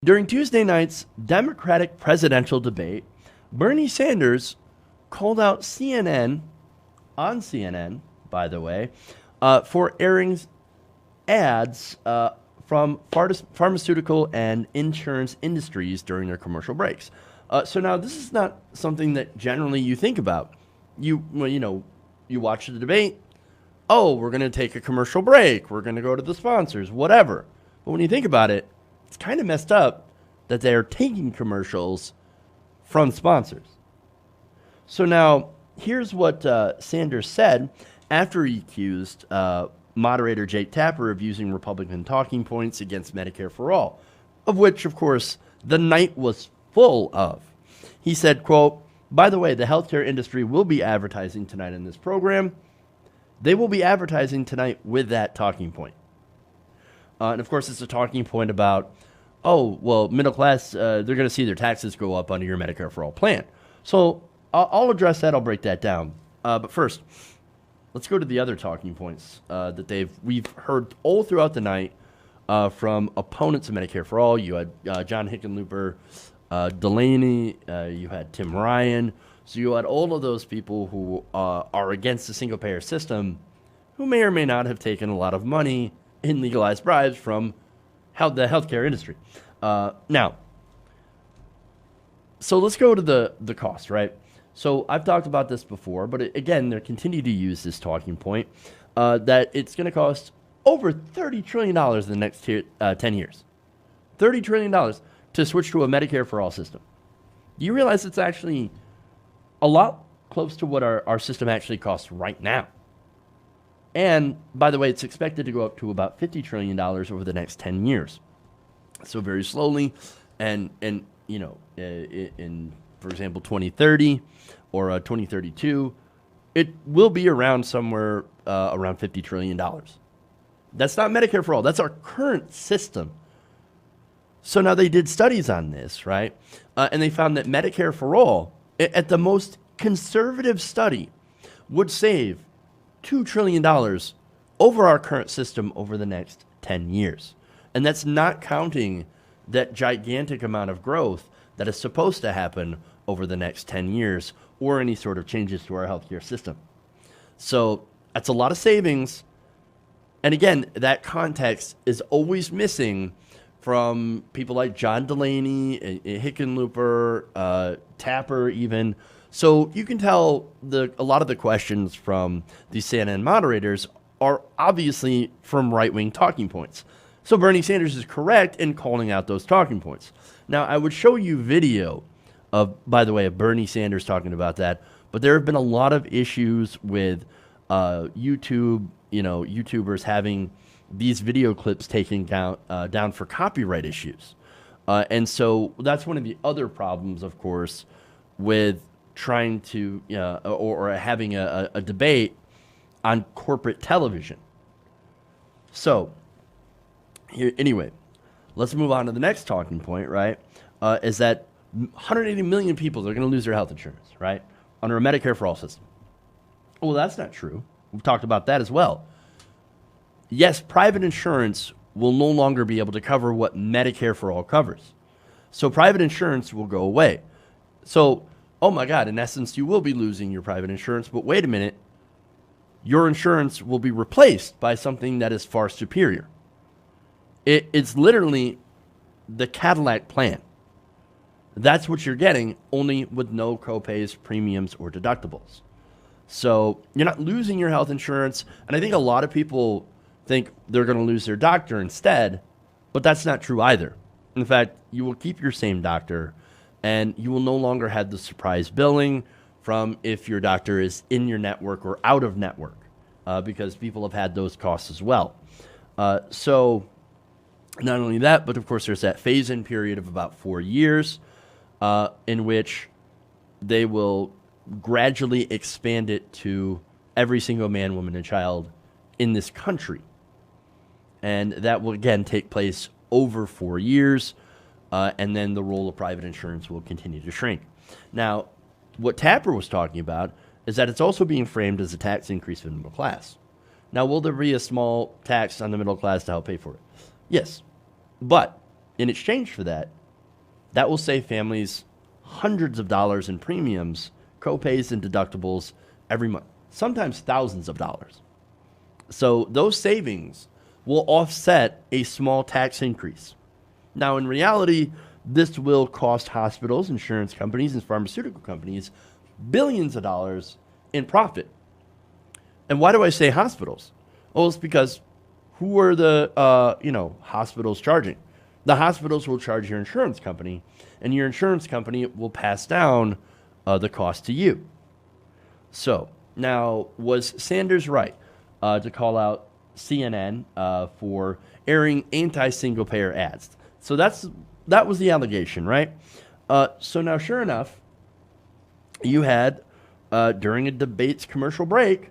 During Tuesday night's Democratic presidential debate, Bernie Sanders called out CNN, on CNN, by the way, for airing ads from pharmaceutical and insurance industries during their commercial breaks. So now this is not something that generally you think about. You watch the debate. Oh, we're going to take a commercial break. We're going to go to the sponsors, whatever. But when you think about it, it's kind of messed up that they're taking commercials from sponsors. So now, here's what Sanders said after he accused moderator Jake Tapper of using Republican talking points against Medicare for All, of which, of course, the night was full of. He said, quote, "By the way, the healthcare industry will be advertising tonight in this program. They will be advertising tonight with that talking point." And, of course, it's a talking point about, oh, well, middle class, they're going to see their taxes go up under your Medicare for All plan. So I'll address that. I'll break that down. But first, let's go to the other talking points that we've heard all throughout the night from opponents of Medicare for All. You had John Hickenlooper, Delaney, you had Tim Ryan. So you had all of those people who are against the single-payer system who may or may not have taken a lot of money in legalized bribes from the healthcare industry. Now, so let's go to the cost, right? So I've talked about this before, but again, they continue to use this talking point that it's going to cost over $30 trillion in the next 10 years. $30 trillion to switch to a Medicare for All system. Do you realize it's actually a lot close to what our system actually costs right now? And, by the way, it's expected to go up to about $50 trillion over the next 10 years. So very slowly, and in, for example, 2030 or 2032, it will be around somewhere around $50 trillion. That's not Medicare for All. That's our current system. So now they did studies on this, right? And they found that Medicare for All, at the most conservative study, would save $2 trillion over our current system over the next 10 years. And that's not counting that gigantic amount of growth that is supposed to happen over the next 10 years or any sort of changes to our healthcare system. So that's a lot of savings. And again, that context is always missing from people like John Delaney, Hickenlooper, Tapper even. So you can tell a lot of the questions from these CNN moderators are obviously from right-wing talking points. So Bernie Sanders is correct in calling out those talking points. Now, I would show you video of Bernie Sanders talking about that, but there have been a lot of issues with YouTubers having these video clips taken down for copyright issues. And so that's one of the other problems, of course, with trying to or having a debate on corporate television. So anyway, let's move on to the next talking point, right? Is that 180 million people are going to lose their health insurance, right, under a Medicare for All system. Well, that's not true. We've talked about that as well. Yes, private insurance will no longer be able to cover what Medicare for All covers. So private insurance will go away. So, oh my God, in essence, you will be losing your private insurance, but wait a minute, your insurance will be replaced by something that is far superior. It's literally the Cadillac plan. That's what you're getting, only with no copays, premiums, or deductibles. So you're not losing your health insurance, and I think a lot of people think they're going to lose their doctor instead, but that's not true either. In fact, you will keep your same doctor, and you will no longer have the surprise billing from if your doctor is in your network or out of network, because people have had those costs as well. So not only that, but of course there's that phase-in period of about 4 years in which they will gradually expand it to every single man, woman, and child in this country. And that will, again, take place over 4 years, and then the role of private insurance will continue to shrink. Now, what Tapper was talking about is that it's also being framed as a tax increase for the middle class. Now, will there be a small tax on the middle class to help pay for it? Yes. But in exchange for that, that will save families hundreds of dollars in premiums, copays, and deductibles every month, sometimes thousands of dollars. So those savings will offset a small tax increase. Now, in reality, this will cost hospitals, insurance companies, and pharmaceutical companies billions of dollars in profit. And why do I say hospitals? Well, it's because who are the hospitals charging? The hospitals will charge your insurance company, and your insurance company will pass down the cost to you. So now, was Sanders right to call out CNN for airing anti-single payer ads? So that was the allegation, right? So now, sure enough, you had during a debate's commercial break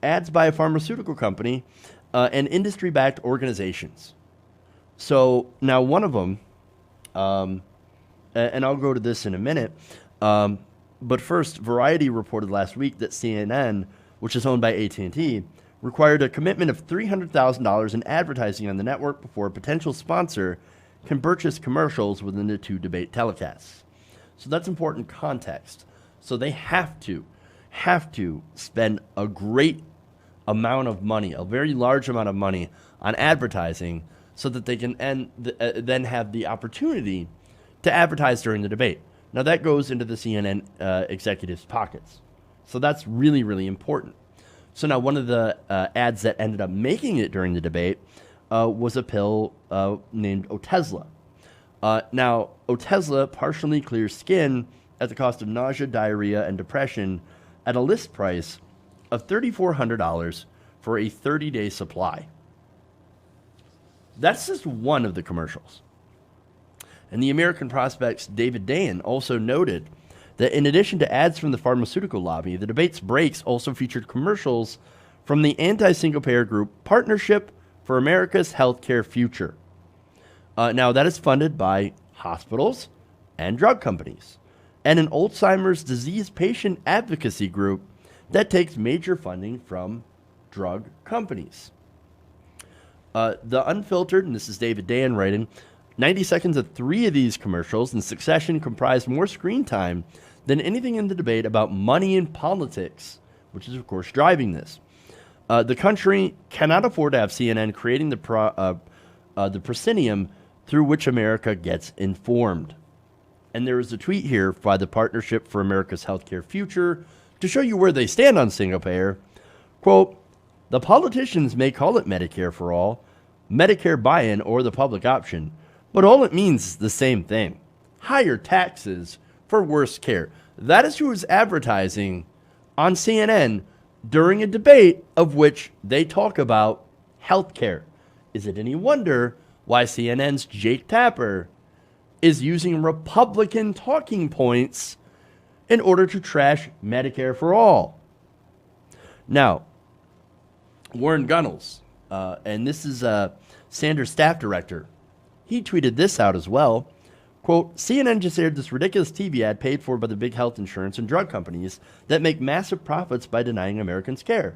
ads by a pharmaceutical company and industry-backed organizations. So now one of them, and I'll go to this in a minute, but first, Variety reported last week that CNN, which is owned by AT&T, required a commitment of $300,000 in advertising on the network before a potential sponsor can purchase commercials within the two debate telecasts. So that's important context. So they have to spend a great amount of money, a very large amount of money on advertising so that they can then have the opportunity to advertise during the debate. Now that goes into the CNN executives' pockets. So that's really, really important. So now one of the ads that ended up making it during the debate was a pill named Otezla. Now, Otezla partially clears skin at the cost of nausea, diarrhea, and depression at a list price of $3,400 for a 30-day supply. That's just one of the commercials. And the American Prospect's David Dayen also noted that in addition to ads from the pharmaceutical lobby, the debate's breaks also featured commercials from the anti-single-payer group Partnership for America's Healthcare Future. Now, that is funded by hospitals and drug companies, and an Alzheimer's disease patient advocacy group that takes major funding from drug companies. The Unfiltered, and this is David Dayen writing, 90 seconds of 3 of these commercials in succession comprised more screen time than anything in the debate about money and politics, which is, of course, driving this. The country cannot afford to have CNN creating the proscenium through which America gets informed. And there is a tweet here by the Partnership for America's Healthcare Future to show you where they stand on single payer. Quote, the politicians may call it Medicare for All, Medicare buy-in, or the public option, but all it means is the same thing. Higher taxes for worse care. That is who is advertising on CNN during a debate of which they talk about healthcare. Is it any wonder why CNN's Jake Tapper is using Republican talking points in order to trash Medicare for All? Now, Warren Gunnels, and this is Sanders' staff director, he tweeted this out as well. Quote, CNN just aired this ridiculous TV ad paid for by the big health insurance and drug companies that make massive profits by denying Americans care.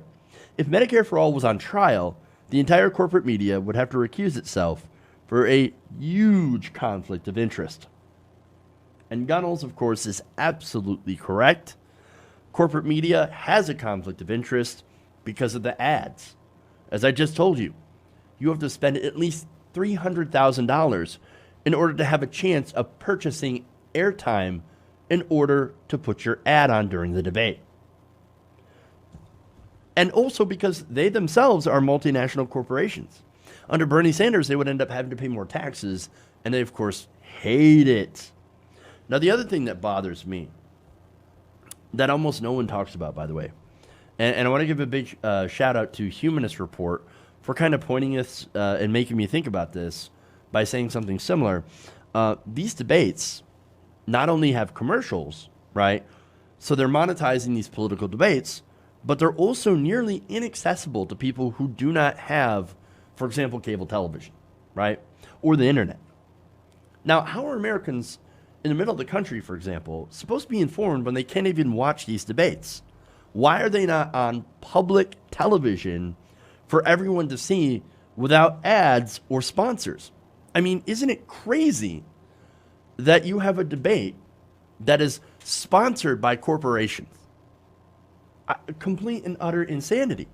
If Medicare for All was on trial, the entire corporate media would have to recuse itself for a huge conflict of interest. And Gunnels, of course, is absolutely correct. Corporate media has a conflict of interest because of the ads. As I just told you, you have to spend at least $300,000 in order to have a chance of purchasing airtime in order to put your ad on during the debate. And also because they themselves are multinational corporations. Under Bernie Sanders, they would end up having to pay more taxes, and they, of course, hate it. Now, the other thing that bothers me, that almost no one talks about, by the way, and I want to give a big shout out to Humanist Report for kind of pointing us and making me think about this by saying something similar. These debates not only have commercials, right? So they're monetizing these political debates, but they're also nearly inaccessible to people who do not have, for example, cable television, right? Or the internet. Now, how are Americans in the middle of the country, for example, supposed to be informed when they can't even watch these debates? Why are they not on public television for everyone to see without ads or sponsors? I mean, isn't it crazy that you have a debate that is sponsored by corporations? Complete and utter insanity.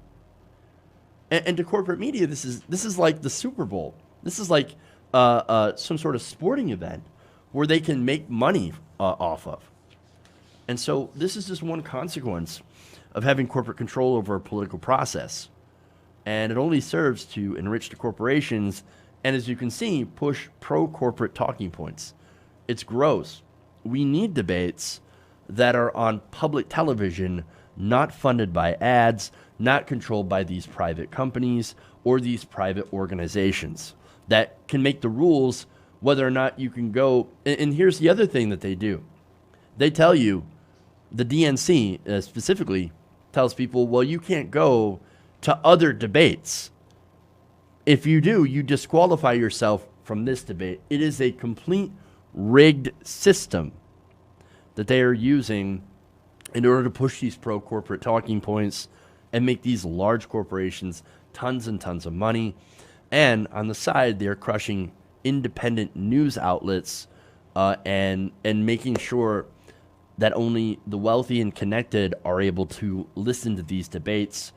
And to corporate media, this is like the Super Bowl. This is like some sort of sporting event where they can make money off of. And so this is just one consequence of having corporate control over a political process. And it only serves to enrich the corporations and, as you can see, push pro-corporate talking points. It's gross. We need debates that are on public television, not funded by ads, not controlled by these private companies or these private organizations that can make the rules whether or not you can go. And here's the other thing that they do. They tell you, the DNC specifically tells people, well, you can't go to other debates. If you do, you disqualify yourself from this debate. It is a complete rigged system that they are using in order to push these pro-corporate talking points and make these large corporations tons and tons of money. And on the side, they're crushing independent news outlets and making sure that only the wealthy and connected are able to listen to these debates.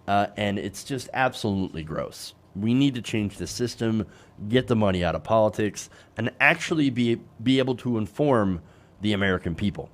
And it's just absolutely gross. We need to change the system, get the money out of politics, and actually be able to inform the American people.